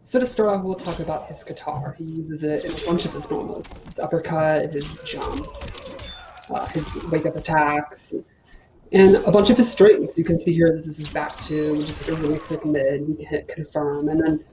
So to start off, we'll talk about his guitar. He uses it in a bunch of his normals. His uppercut, his jumps, his wake-up attacks, and a bunch of his strings. You can see here this is his back two, which is a really quick mid. You can hit confirm. And then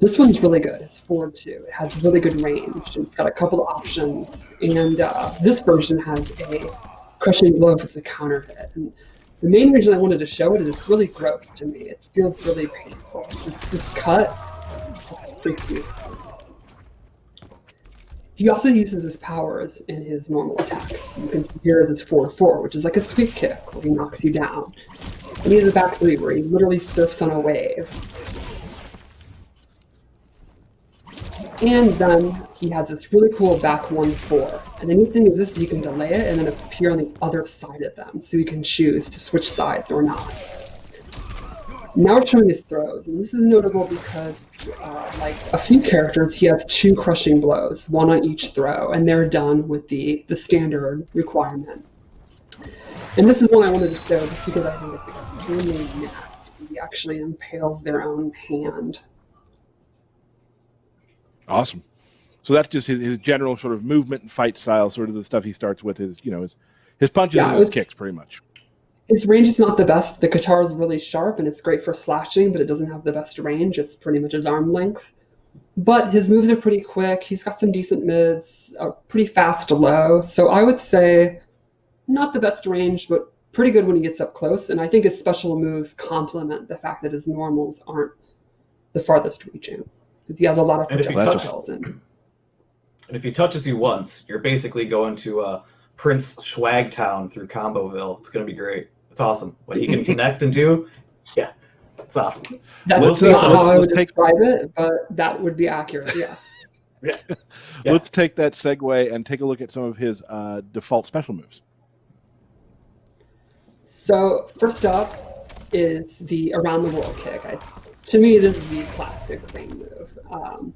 this one's really good. It's forward two. It has really good range. It's got a couple of options. And this version has a crushing blow if it's a counter hit. And the main reason I wanted to show it is it's really gross to me. It feels really painful. This cut freaks me out. He also uses his powers in his normal attack. You can see here is his 4-4, which is like a sweep kick where he knocks you down. And he has a back three where he literally surfs on a wave. And then he has this really cool back 1-4. And the neat thing is this, you can delay it and then appear on the other side of them. So you can choose to switch sides or not. Now we're showing his throws, and this is notable because, like a few characters, he has 2 crushing blows, 1 on each throw, and they're done with the standard requirement. And this is one I wanted to show just because I think it's extremely nasty. He actually impales their own hand. Awesome. So that's just his general sort of movement and fight style, sort of the stuff he starts with, his punches and his kicks, pretty much. His range is not the best. The guitar is really sharp and it's great for slashing, but it doesn't have the best range. It's pretty much his arm length. But his moves are pretty quick. He's got some decent mids, a pretty fast low. So I would say not the best range, but pretty good when he gets up close. And I think his special moves complement the fact that his normals aren't the farthest reaching. Because he has a lot of projectiles in. And if he touches you once, you're basically going to Prince Schwagtown through Comboville. It's going to be great. It's awesome. What he can connect and do, yeah, it's awesome. That's not how I would describe it, but that would be accurate, yes. Yeah. Let's take that segue and take a look at some of his default special moves. So first up is the around the world kick. To me, this is the classic Crane move.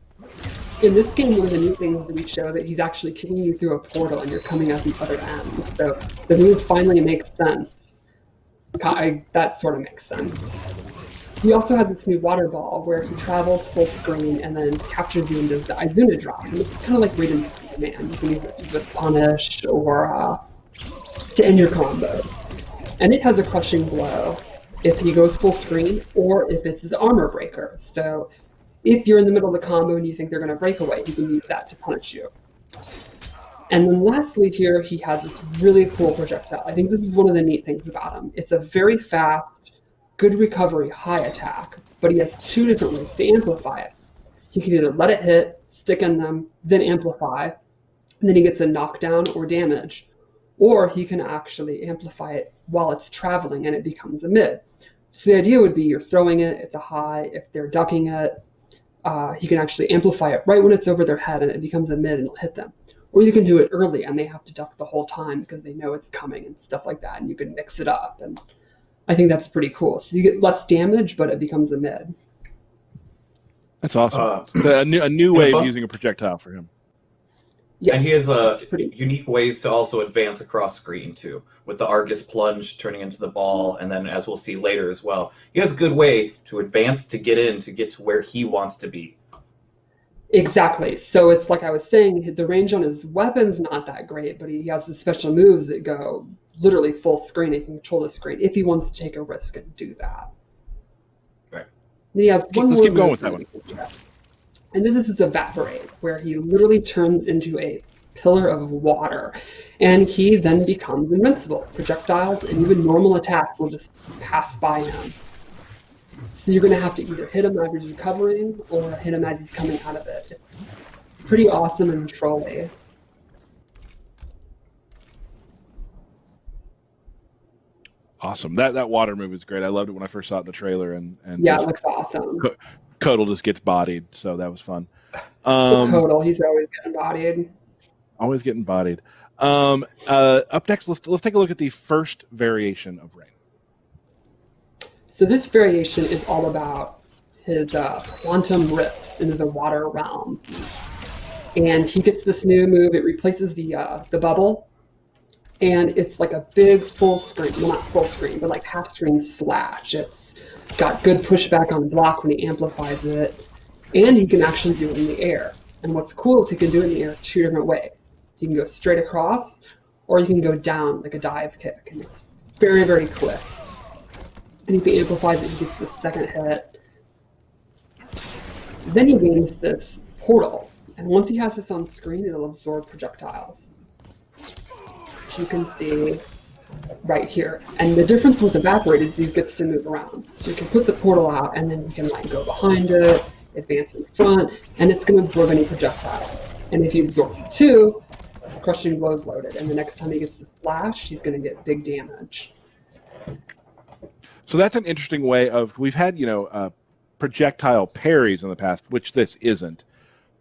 In this game, one of the new things is we show that he's actually kicking you through a portal and you're coming out the other end. So the move finally makes sense. That sort of makes sense. He also has this new water ball where he travels full screen and then captures you and does the Izuna drop. And it's kind of like Raiden Man. You can use it to punish or to end your combos. And it has a crushing blow if he goes full screen or if it's his armor breaker. So if you're in the middle of the combo and you think they're going to break away, you can use that to punish you. And then lastly here, he has this really cool projectile. I think this is one of the neat things about him. It's a very fast, good recovery, high attack, but he has 2 different ways to amplify it. He can either let it hit, stick in them, then amplify, and then he gets a knockdown or damage. Or he can actually amplify it while it's traveling and it becomes a mid. So the idea would be you're throwing it, it's a high. If they're ducking it, he can actually amplify it right when it's over their head and it becomes a mid and it'll hit them. Or you can do it early and they have to duck the whole time because they know it's coming and stuff like that, and you can mix it up. And I think that's pretty cool. So you get less damage, but it becomes a mid. That's awesome. A new way of using a projectile for him. Yeah, and he has unique ways to also advance across screen, too, with the Argus plunge turning into the ball, and then, as we'll see later as well, he has a good way to advance to get to where he wants to be. Exactly. So it's like I was saying, the range on his weapon's not that great, but he has the special moves that go literally full screen. He can control the screen if he wants to take a risk and do that. Right. And he has Let's keep going with that one. And this is his Evaporate, where he literally turns into a pillar of water. And he then becomes invincible. Projectiles and even normal attacks will just pass by him. So you're going to have to either hit him as he's recovering or hit him as he's coming out of it. It's pretty awesome and trolly. Awesome. That water move is great. I loved it when I first saw it in the trailer. And yeah, it looks awesome. Kotal just gets bodied, so that was fun. Kotal, he's always getting bodied. Always getting bodied. Up next, let's take a look at the first variation of Rain. So this variation is all about his quantum rips into the water realm. And he gets this new move. It replaces the bubble. And it's like a big full screen, well, not full screen, but like half screen slash. It's got good pushback on the block when he amplifies it. And he can actually do it in the air. And what's cool is he can do it in the air 2 different ways. You can go straight across, or you can go down like a dive kick, and it's very, very quick. And if he amplifies it, he gets the second hit. Then he gains this portal, and once he has this on screen, it'll absorb projectiles. As you can see right here. And the difference with Evaporate is he gets to move around. So you can put the portal out, and then you can like go behind it, advance in front, and it's going to absorb any projectile. And if he absorbs 2, his Crushing Blow is loaded, and the next time he gets the slash, he's going to get big damage. So that's an interesting way of, we've had, projectile parries in the past, which this isn't,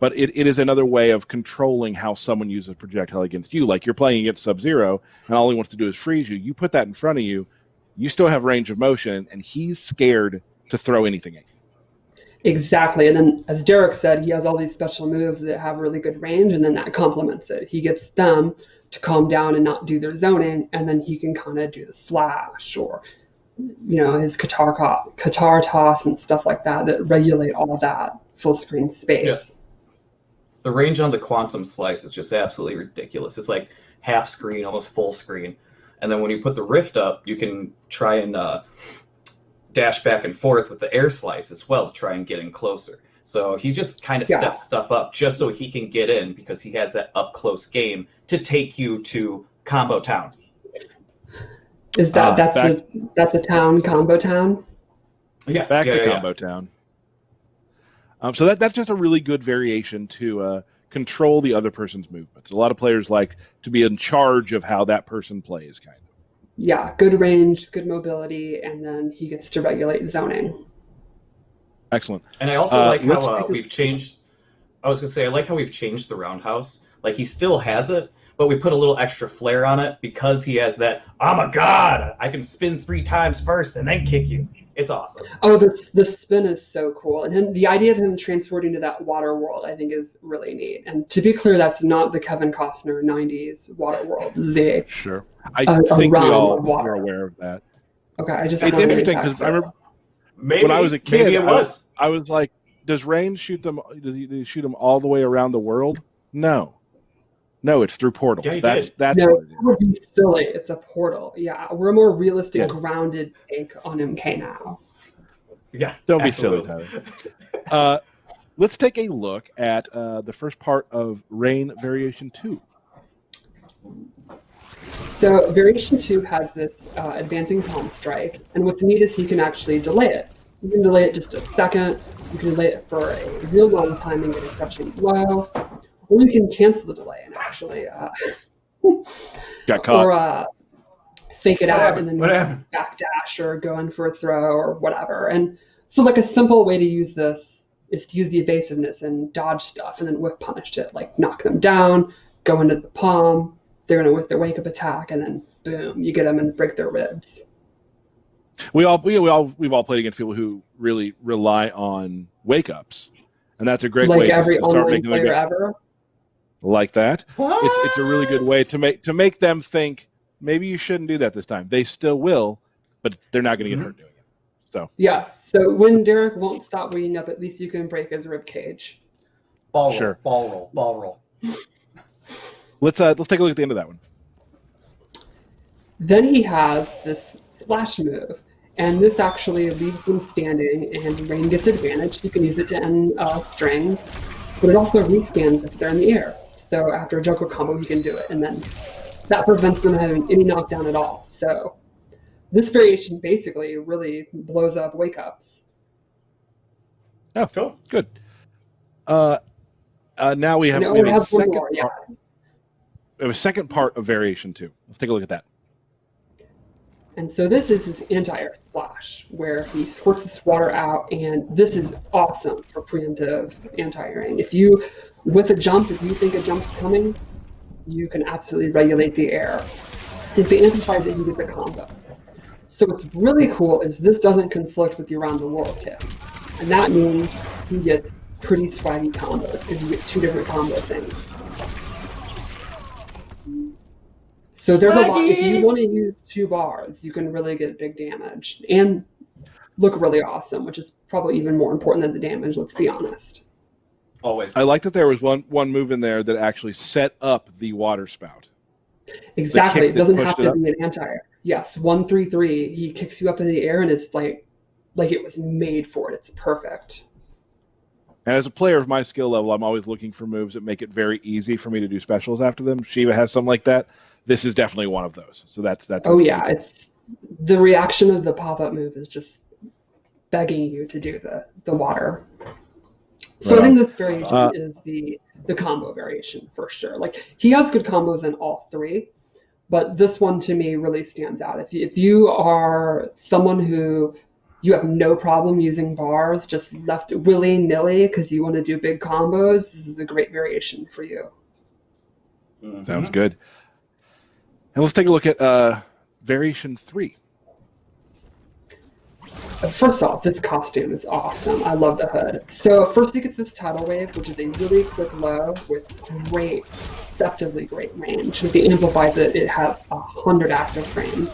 but it is another way of controlling how someone uses projectile against you. Like you're playing against Sub-Zero, and all he wants to do is freeze you. You put that in front of you, you still have range of motion, and he's scared to throw anything at you. Exactly, and then as Derek said, he has all these special moves that have really good range, and then that complements it. He gets them to calm down and not do their zoning, and then he can kind of do the slash or, his Qatar toss and stuff like that regulate all that full screen space. Yeah. The range on the Quantum Slice is just absolutely ridiculous. It's like half screen, almost full screen, and then when you put the Rift up, you can try and dash back and forth with the Air Slice as well to try and get in closer. So he's just kind of set stuff up just so he can get in because he has that up-close game to take you to Combo Town. Is that's a town, Combo Town? Yeah. Back to Combo Town. So that's just a really good variation to control the other person's movements. A lot of players like to be in charge of how that person plays, kind of. Yeah, good range, good mobility, and then he gets to regulate zoning. Excellent. And I also like how we've changed. I was going to say, I like how we've changed the roundhouse. Like, he still has it, but we put a little extra flair on it because he has that, I'm a god! I can spin 3 times first and then kick you. It's awesome. Oh, the spin is so cool. And the idea of him transporting to that water world, I think, is really neat. And to be clear, that's not the Kevin Costner 90s water world. Sure. I think we all are aware of that. Okay, it's interesting because I remember when I was a kid, I was like, does Rain shoot them? Does he shoot them all the way around the world? No, it's through portals. Yeah, that's what it would be silly. It's a portal. Yeah, we're a more realistic, grounded take on MK now. Yeah, don't be silly, Tyler. Let's take a look at the first part of Rain Variation 2. So Variation 2 has this advancing palm strike, and what's neat is you can actually delay it. You can delay it just a second, you can delay it for a real long time and get a Crushing Blow, or you can cancel the delay and actually got caught. Or fake it out and then backdash or go in for a throw or whatever. And so like a simple way to use this is to use the evasiveness and dodge stuff and then whiff punish it, like knock them down, go into the palm, they're going to whip their wake up attack, and then boom, you get them and break their ribs. We've all played against people who really rely on wake ups, and that's a great way every to start online making player ever. Like that. What? It's a really good way to make them think maybe you shouldn't do that this time. They still will, but they're not going to get hurt doing it. So yes. So when Derek won't stop waking up, at least you can break his rib cage. Ball roll. Let's take a look at the end of that one. Then he has this splash move, and this actually leaves them standing, and Rain gets advantage. You can use it to end strings, but it also respans if they're in the air. So after a juggle combo, he can do it, and then that prevents them having any knockdown at all. So this variation basically really blows up wake-ups. Oh, cool. Good. Now we have a second part of Variation 2. Let's take a look at that. And so this is his anti-air splash, where he squirts this water out, and this is awesome for preemptive anti-airing. If you, with a jump, if you think a jump's coming, you can absolutely regulate the air. If he amplifies it, you get the combo. So what's really cool is this doesn't conflict with the around the world kick. And that means he gets pretty swaggy combos, because you get 2 different combo things. So there's a lot. If you want to use 2 bars, you can really get big damage. And look really awesome, which is probably even more important than the damage, let's be honest. Always. I like that there was one move in there that actually set up the water spout. Exactly. It that doesn't pushed have it to up? be an anti-air. Yes, 133. He kicks you up in the air, and it's like it was made for it. It's perfect. And as a player of my skill level, I'm always looking for moves that make it very easy for me to do specials after them. Shiva has something like that. This is definitely one of those. So that's Oh yeah, it's the reaction of the pop-up move is just begging you to do the water. So I think this variation is the combo variation for sure. Like he has good combos in all three, but this one to me really stands out. If you are someone who you have no problem using bars, just left willy-nilly because you want to do big combos, this is a great variation for you. Sounds good. And let's take a look at variation 3. First off, this costume is awesome. I love the hood. So first you get this tidal wave, which is a really quick low with great, deceptively great range. If you amplify it has 100 active frames.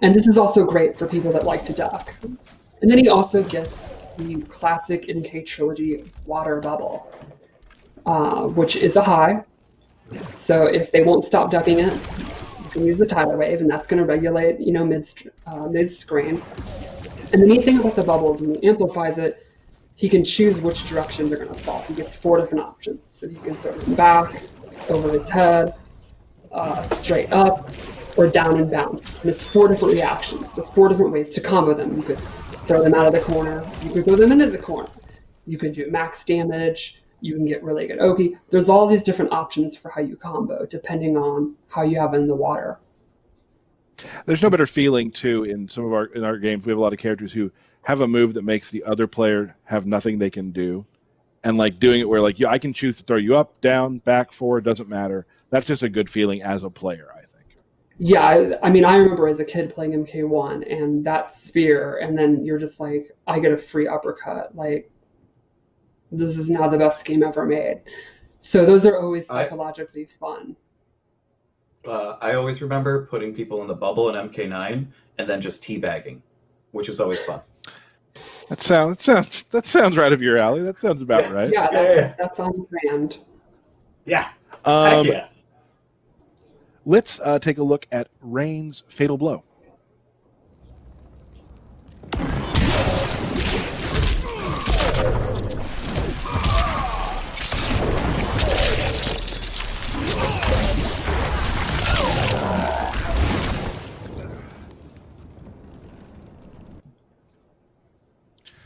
And this is also great for people that like to duck. And then he also gets the classic NK Trilogy water bubble, which is a high. So if they won't stop ducking it, you can use the tidal wave, and that's going to regulate, mid-screen. And the neat thing about the bubble is when he amplifies it, he can choose which direction they're going to fall. He gets 4 different options. So he can throw them back, over his head, straight up, or down and bounce. And it's 4 different reactions, so 4 different ways to combo them. You could throw them out of the corner, you could throw them into the corner, you could do max damage, you can get really good Oki. There's all these different options for how you combo, depending on how you have it in the water. There's no better feeling too in our games. We have a lot of characters who have a move that makes the other player have nothing they can do, and like doing it where like I can choose to throw you up, down, back, forward, doesn't matter. That's just a good feeling as a player, I think. Yeah, I mean, I remember as a kid playing MK1 and that spear, and then you're just like, I get a free uppercut. Like, this is now the best game ever made. So those are always psychologically fun. I always remember putting people in the bubble in MK9 and then just teabagging, which was always fun. That sounds right up your alley. That sounds about right. Yeah, that's on brand. Yeah. Heck yeah. Let's take a look at Rain's Fatal Blow.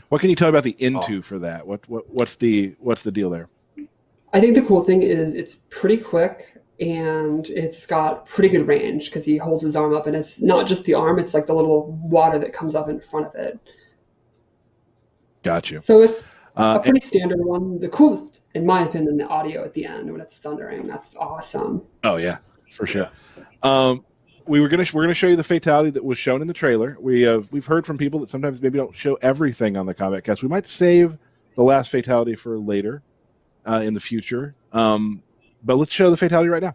What can you tell me about the into for that? What's the deal there? I think the cool thing is it's pretty quick and it's got pretty good range because he holds his arm up, and it's not just the arm, it's like the little water that comes up in front of it. Got you. So it's a pretty standard one. The coolest, in my opinion, the audio at the end when it's thundering. That's awesome. Oh yeah, for sure. We're gonna show you the fatality that was shown in the trailer. We've heard from people that sometimes maybe don't show everything on the Combat Cast. We might save the last fatality for later in the future. But let's show the fatality right now.